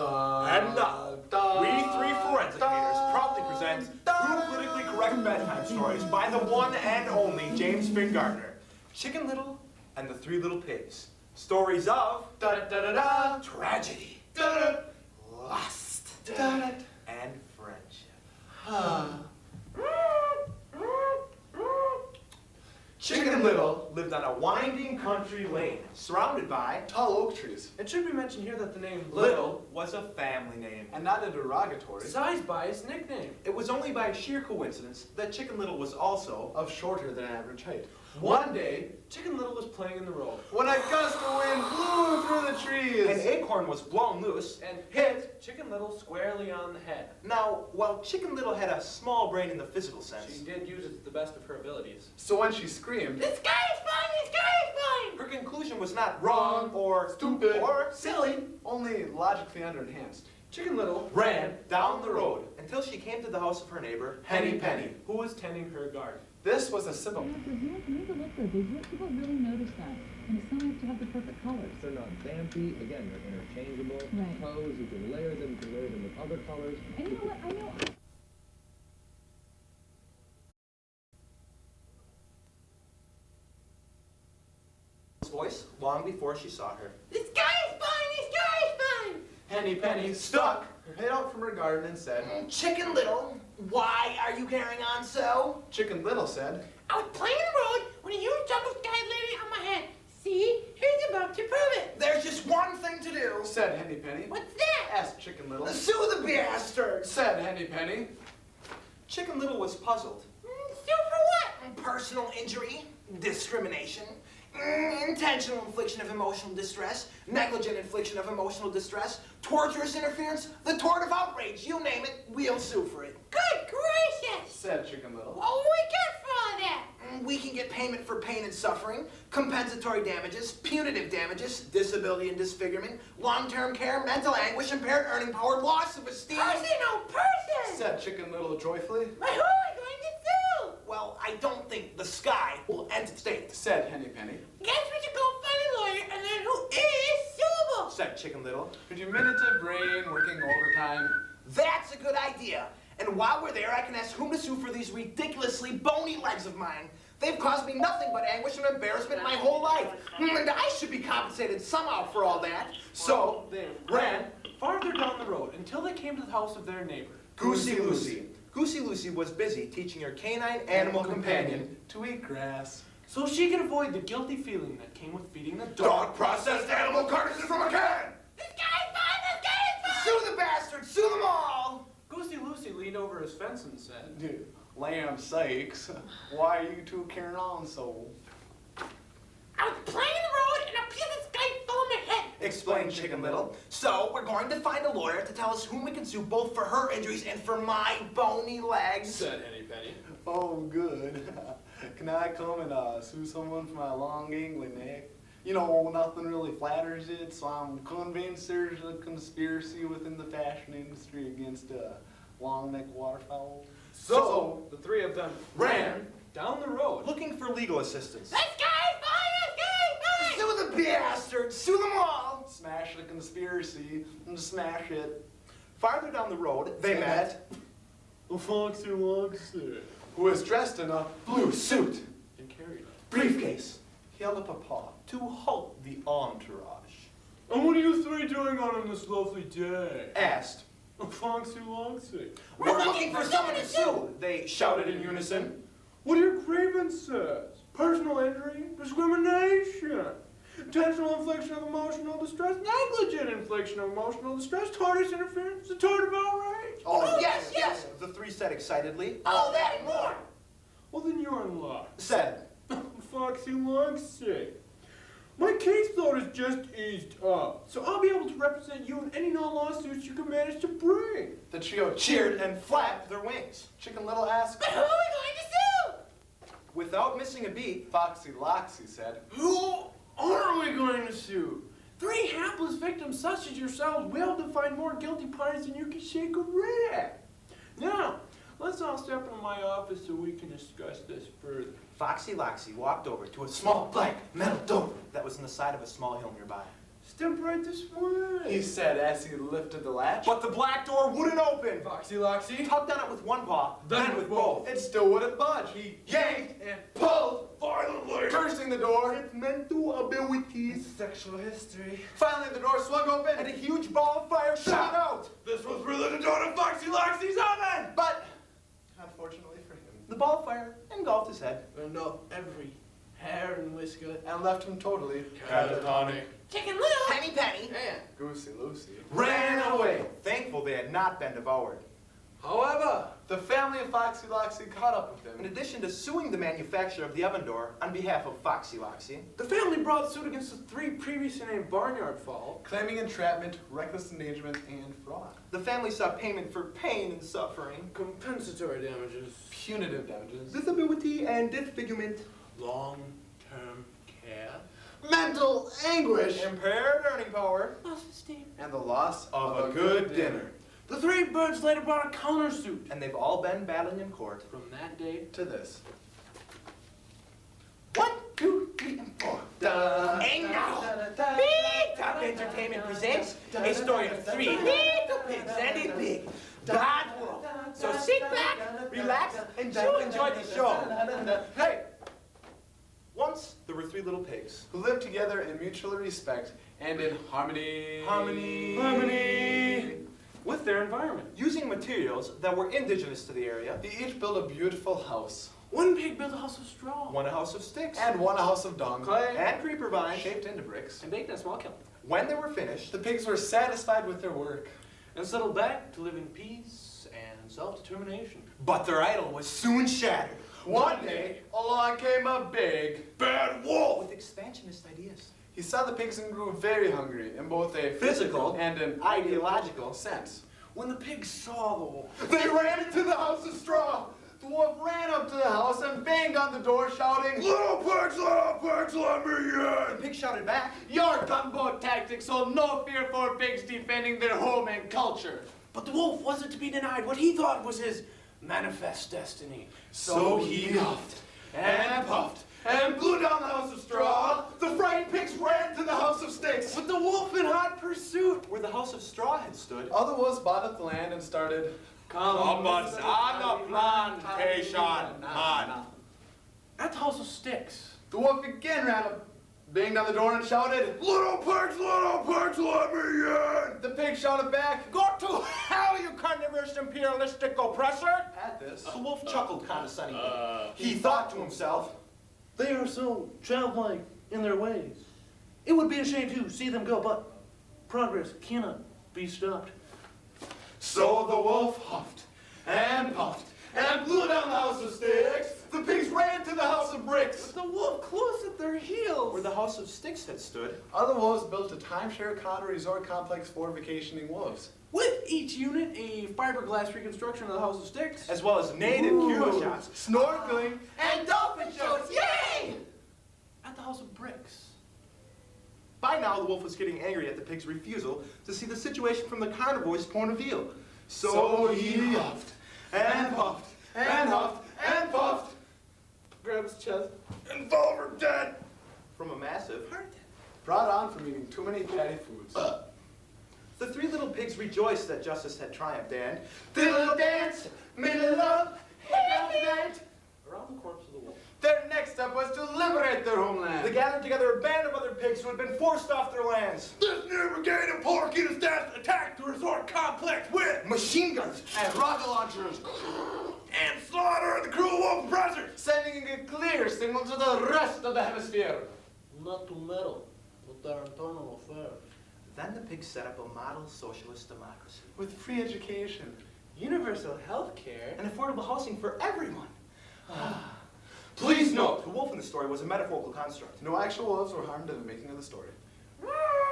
And now, we three forensicators proudly present two politically correct bedtime stories by the one and only James Finn Gardner. Chicken Little and the Three Little Pigs. Stories of tragedy, lust, and friendship. Chicken Little lived on a winding country lane, surrounded by tall oak trees, It should be mentioned here that the name Little was a family name. and not a derogatory, sized by his nickname. It was only by sheer coincidence that Chicken Little was also of shorter than average height. One day, Chicken Little was playing in the road When a gust of wind blew through the trees, an acorn was blown loose and hit Chicken Little squarely on the head. Now, while Chicken Little had a small brain in the physical She sense, did use it to the best of her abilities. so when she screamed, The sky is fine, the sky is fine! her conclusion was not wrong or stupid, or silly, only logically under-enhanced. Chicken Little ran down the road until she came to the house of her neighbor, Henny Penny. who was tending her garden. This was a simple. Yeah, for heels, you need to look good. People really notice that. And it's not have to have the perfect colors. They're not vampy. Again, they're interchangeable. Right. Toes, you can layer them with other colors. And you know what? I know. Voice long before she saw her. The sky is fine, the sky is fine! Henny Penny stuck her head out from her garden and said, Chicken Little, why are you carrying on so? Chicken Little said, I was playing in the road when a huge chunk of sky landed on my head. See? Here's a bump to prove it. There's just one thing to do. said Henny Penny. What's that? Asked Chicken Little. Sue the bastard. Said Henny Penny. Chicken Little was puzzled. Sue for what? Personal injury, discrimination, intentional infliction of emotional distress, negligent infliction of emotional distress, torturous interference, the tort of outrage, you name it, we'll sue for it. Good gracious! Said Chicken Little. What will we get for all that? We can get payment for pain and suffering, compensatory damages, punitive damages, disability and disfigurement, long-term care, mental anguish, impaired earning power, loss of esteem. Person, oh person! Said Chicken Little joyfully. But who are we going to sue? Well, I don't think the sky will end state, Said Henny Penny. Guess we should go find a lawyer and learn who is suable. said Chicken Little. Her diminutive brain working overtime. That's a good idea. And while we're there, I can ask whom to sue for these ridiculously bony legs of mine. They've caused me nothing but anguish and embarrassment my whole life. And I should be compensated somehow for all that. So They ran farther down the road until they came to the house of their neighbor. Goosey Lucy. Goosey Lucy was busy teaching her canine animal companion to eat grass. So she could avoid the guilty feeling that came with feeding the dog processed animal carcasses from a can. The sky is fine, the sky is fine! Sue the bastards, sue them all. Goosey Lucy leaned over his fence and said, Dude, lamb sakes, why are you two carrying on so? I was playing in the road and a piece of sky fell on my head. Explained Chicken Little. So we're going to find a lawyer to tell us whom we can sue both for her injuries and for my bony legs. said Henny Penny. Oh, good. Can I come and sue someone for my long gangly neck? You know, nothing really flatters it, so I'm convinced there's a conspiracy within the fashion industry against long neck waterfowl. So the three of them ran down the road. looking for legal assistance. The sky is fine, the sky is fine! Sue the bastards, sue them all. Smash the conspiracy and smash it. Farther down the road, they met A foxy loxy. Who is dressed in a blue suit. And carried it. briefcase. He held up a paw to halt the entourage. And what are you three doing on this lovely day? Asked, A foxy loxy. we're looking for someone to sue, they shouted in unison. What are your grievances? Personal injury, discrimination, intentional infliction of emotional distress, negligent infliction of emotional distress, tortious interference, the tort of outrage. Oh, yes, yes, the three said excitedly. All that and more! Well, then you're in luck. Said, Foxy Loxy. My caseload has just eased up, so I'll be able to represent you in any non-lawsuits you can manage to bring. The trio cheered and flapped their wings. Chicken Little asked. But who are we going to sue? Without missing a beat, Foxy Loxy said. Who are we going to sue? Three hapless victims such as yourselves will to find more guilty parties than you can shake a rag. Now, let's all step into my office so we can discuss this further. Foxy Loxy walked over to a small black metal door that was in the side of a small hill nearby. Step right this way. he said as he lifted the latch. But the black door wouldn't open. Foxy Loxy. Tugged on it with one paw, then with both. It still wouldn't budge. He Yanked and pulled violently, cursing the door. its mental abilities. Sexual history. Finally, the door swung open, And a huge ball of fire shot out. This was really the dawn of Foxy Loxy's oven! but unfortunately for him, The ball of fire engulfed his head. And up every hair and whisker. and left him totally Catatonic. Chicken Little. Penny Penny And, Goosey Lucy. ran away, thankful they had not been devoured. however, The family of Foxy Loxy caught up with In him. addition to suing the manufacturer of the oven door on behalf of Foxy Loxy, the family brought suit against the 3 previously named Barnyard Fall. Claiming entrapment, reckless endangerment, and fraud. the family sought payment for pain and suffering, Compensatory damages. Punitive damages. disability and disfigurement, Long-term care. Mental anguish. impaired earning power, Lost esteem. And the loss of a good dinner. The 3 birds later brought a countersuit. And they've all been battling in court. From that day, To this. 1, 2, 3, and 4. And now, Big Top Entertainment presents a story of 3 little pigs and a big bad wolf. So sit back, relax, and you enjoy the show. Hey! Once there were 3 little pigs. Who lived together in mutual respect and in harmony. Harmony. with their environment. Using materials that were indigenous to the area. They each built a beautiful house. One pig built a house of straw. One a house of sticks. And one a house of dung. Clay. And creeper vines. Shaped into bricks. And baked in a small kiln. When they were finished, The pigs were satisfied with their work. And settled back to live in peace and self-determination. but their idol was soon shattered. One day, along came a big, bad wolf. With expansionist ideas. He saw the pigs and grew very hungry in both a Physical and an ideological sense. When the pigs saw the wolf, They ran into the house of straw. The wolf ran up to the house and banged on the door, shouting, little pigs, let me The in. pig shouted back. Your gunboat tactics hold no fear for pigs defending their home and culture. but the wolf wasn't to be denied what he thought was his manifest destiny. So he huffed and puffed and blew down the house of straw. The frightened pigs ran to the house of sticks. With the wolf in hot pursuit, Where the house of straw had stood. Other wolves bought up the land and started. on the plantation, man. at the house of sticks. The wolf again ran up, banged on the door and shouted, little pigs, let me in. The pig shouted back, Go to hell, you carnivorous imperialistic oppressor! at this. The wolf chuckled condescendingly. He thought to himself, They are so childlike in their ways. It would be a shame to see them go, but progress cannot be stopped. So the wolf huffed and puffed and blew down the house of sticks. The pigs ran to the house of bricks. The wolf close at their heels. where the house of sticks had stood. Other wolves built a timeshare condo resort complex for vacationing wolves. With each unit, a fiberglass reconstruction of the house of sticks. As well as native hero shots. Snorkeling. And dolphin shows, yay! At the house of bricks. By now, the wolf was getting angry at the pig's refusal to see the situation from the carnivore's point of view. So he huffed and puffed and huffed and puffed. Grab his chest. And fell over dead. From a massive heart attack. Brought on from eating too many fatty foods. The 3 little pigs rejoiced that justice had triumphed and, Diddle dance, middle of night. Around the corpse of the wolf. Their next step was to liberate their homeland. they gathered together a band of other pigs who had been forced off their lands. This new brigade of Porky staff attacked the resort complex with Machine guns. and rocket launchers And slaughter the cruel wolf oppressors. sending a clear signal to the rest of the hemisphere. Not to meddle with their internal affairs. Then the pigs set up a model socialist democracy. With free education. Universal health care. And affordable housing for everyone. Please note, the wolf in the story was a metaphorical construct. No actual wolves were harmed in the making of the story. Ah!